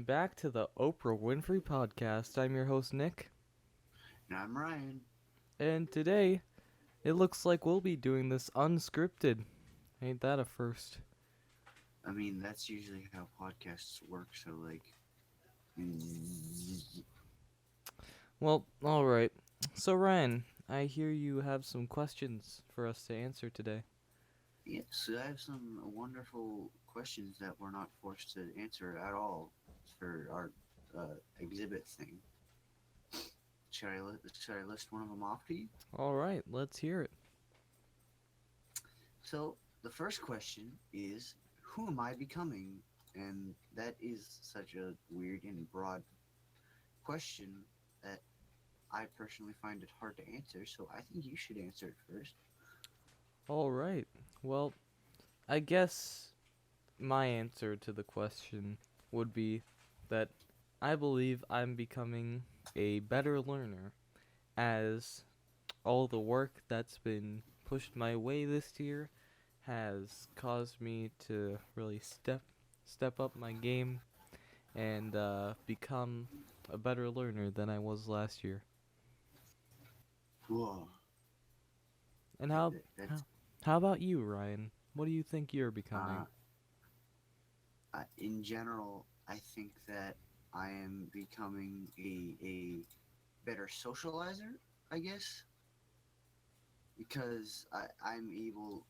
back to the Oprah Winfrey Podcast. I'm your host, Nick, And I'm Ryan. and today it looks like we'll be doing this unscripted. Ain't that a first? I mean, that's usually how podcasts work, so, mm, Well, alright. So, Ryan, I hear you have some questions for us to answer today. yes, I have some wonderful questions that we're not forced to answer at all for our exhibit thing. Should I list one of them off to you? Alright, let's hear it. So, the first question is, who am I becoming? And that is such a weird and broad question that I personally find it hard to answer, so I think you should answer it first. Alright. Well, I guess my answer to the question would be that I believe I'm becoming a better learner as all the work that's been pushed my way this year has caused me to really step up my game and become a better learner than I was last year. Whoa. And That, how that, how that's how about you, Ryan? What do you think you're becoming? uh, in general, I think that I am becoming a better socializer, I guess, because I'm able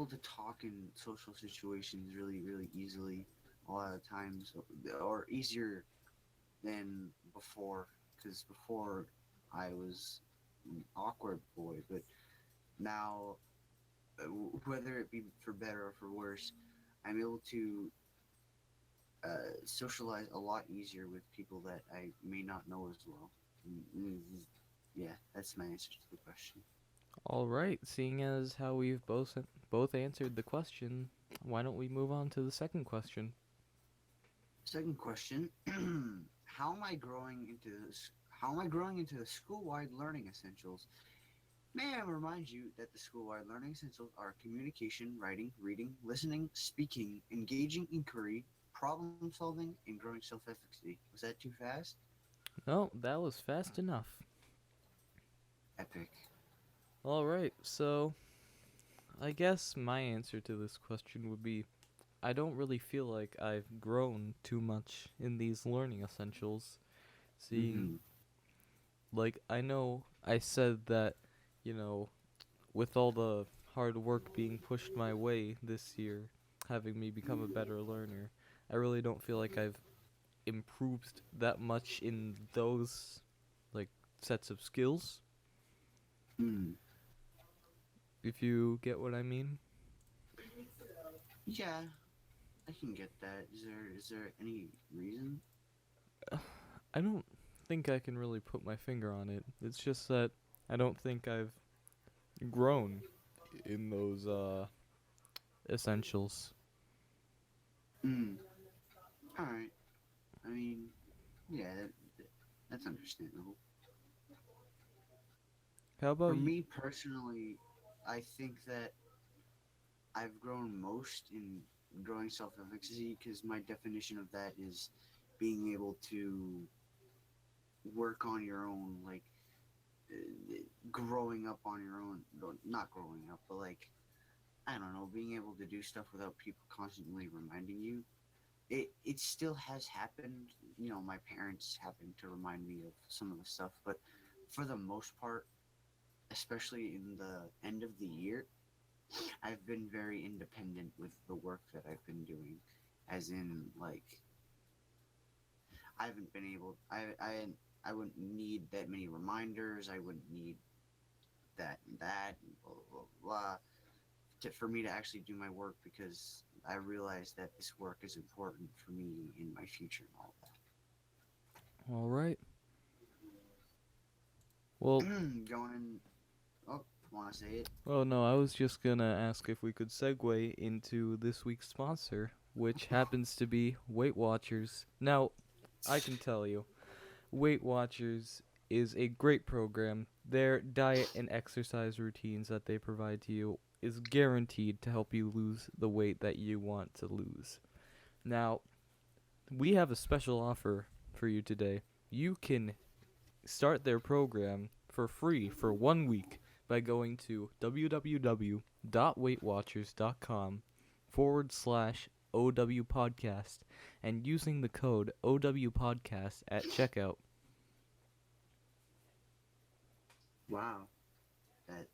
to talk in social situations really easily a lot of times, or easier than before. Because before I was an awkward boy, but now, whether it be for better or for worse, I'm able to socialize a lot easier with people that I may not know as well. Mm, Yeah, that's my answer to the question. All right, seeing as how we've both answered the question, why don't we move on to the second question? Second question: How am I growing into this? How am I growing into the school-wide learning essentials? May I remind you that the school-wide learning essentials are communication, writing, reading, listening, speaking, engaging inquiry, problem solving, and growing self-efficacy. Was that too fast? No, that was fast enough. Epic. All right, so I guess my answer to this question would be I don't really feel like I've grown too much in these learning essentials. Seeing, Mm-hmm. like, I know I said that, you know, with all the hard work being pushed my way this year, having me become a better learner, I really don't feel like I've improved that much in those, like, sets of skills, Mm. if you get what I mean. Yeah, I can get that. Is there any reason? I don't think I can really put my finger on it. It's just that I don't think I've grown in those essentials. Mm. All right. I mean, yeah, that's understandable. How For about you? me personally, I think that I've grown most in growing self-efficacy because my definition of that is being able to work on your own, like growing up on your own. Not growing up, but like I don't know, being able to do stuff without people constantly reminding you. It still has happened. You know, my parents having to remind me of some of the stuff, but for the most part, especially in the end of the year, I've been very independent with the work that I've been doing. As in, like, I haven't been able. I wouldn't need that many reminders. I wouldn't need that and that and blah blah blah, for me to actually do my work because I realize that this work is important for me in my future and all All right. Well, that. Going in. Oh, want to say it? oh no, I was just gonna ask if we could segue into this week's sponsor, which happens to be WeightWatchers. Now, I can tell you, WeightWatchers is a great program. Their diet and exercise routines that they provide to you is guaranteed to help you lose the weight that you want to lose. Now, we have a special offer for you today. You can start their program for free for 1 week by going to www.weightwatchers.com/OW podcast and using the code OW podcast at checkout. Wow.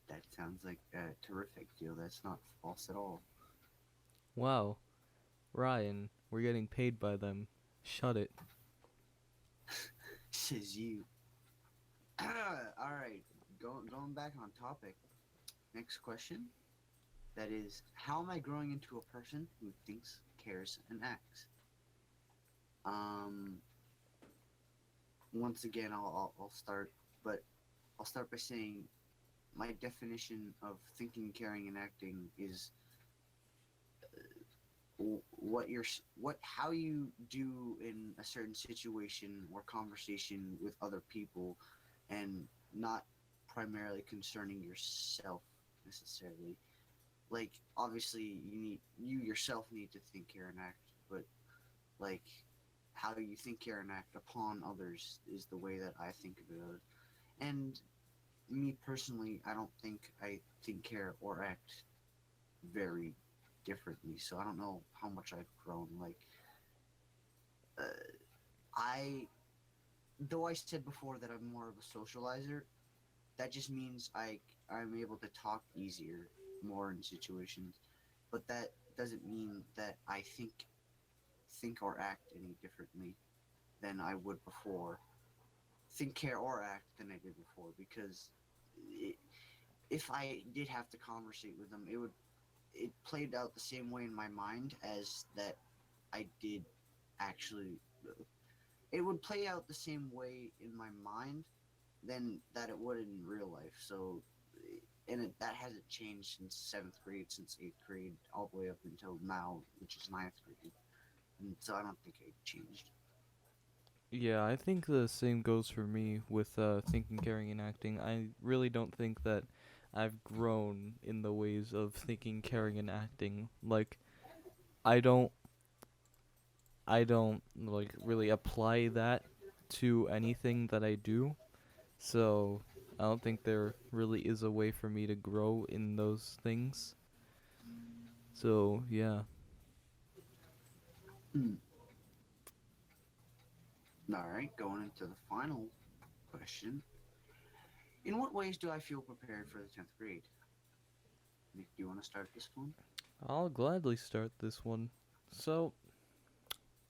That sounds like a terrific deal. That's not false at all. Wow, Ryan, we're getting paid by them. Shut it. Says you. Alright, going back on topic. Next question. That is, how am I growing into a person who thinks, cares, and acts? Once again, I'll start, but I'll start by saying my definition of thinking, caring, and acting is how you do in a certain situation or conversation with other people, and not primarily concerning yourself necessarily. Like, obviously, you yourself need to think, care, and act, but like how you think, care, and act upon others is the way that I think about it. And me personally, I don't think I think, care, or act very differently. So I don't know how much I've grown. Like, though I said before that I'm more of a socializer, that just means I'm able to talk easier, more in situations. But that doesn't mean that I think or act any differently than I would before. Think, care, or act than I did before, because if I did have to conversate with them, it played out the same way in my mind as that I did actually. It would play out the same way in my mind than that it would in real life. So, that hasn't changed since 7th grade, since 8th grade, all the way up until now, which is 9th grade. And so I don't think it changed. Yeah, I think the same goes for me with thinking, caring, and acting. I really don't think that I've grown in the ways of thinking, caring, and acting. Like, I don't like really apply that to anything that I do. So I don't think there really is a way for me to grow in those things. So yeah. All right, going into the final question. In what ways do I feel prepared for the 10th grade? Nick, do you want to start this one? I'll gladly start this one. So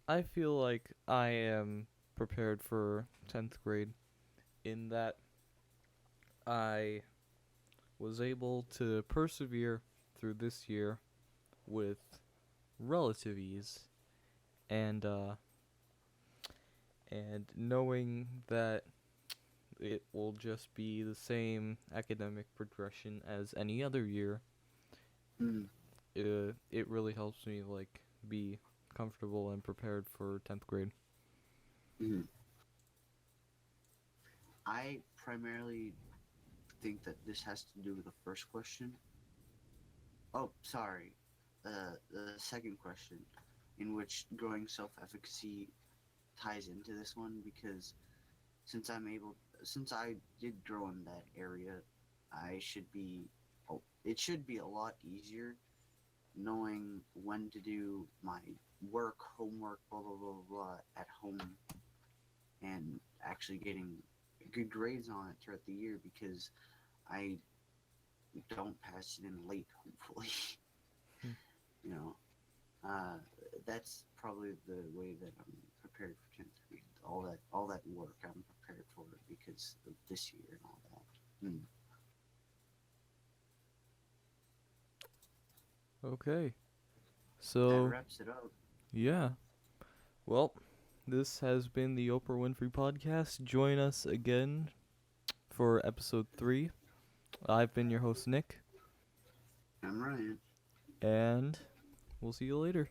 I feel like I am prepared for 10th grade in that I was able to persevere through this year with relative ease, and knowing that it will just be the same academic progression as any other year. Mm. It really helps me like be comfortable and prepared for 10th grade. Mm. I primarily think that this has to do with the first question. Oh, sorry. The second question, in which growing self-efficacy ties into this one, because since I did grow in that area, it should be a lot easier knowing when to do my work, homework, blah blah blah blah at home, and actually getting good grades on it throughout the year, because I don't pass it in late, hopefully. Hmm. You know, that's probably the way that I'm prepared for 10th grade. All that work, I'm prepared for it because of this year and all that. Okay. That So, wraps it up. yeah. Well, this has been the Oprah Winfrey Podcast. Join us again for episode 3. I've been your host, Nick, I'm Ryan. and we'll see you later.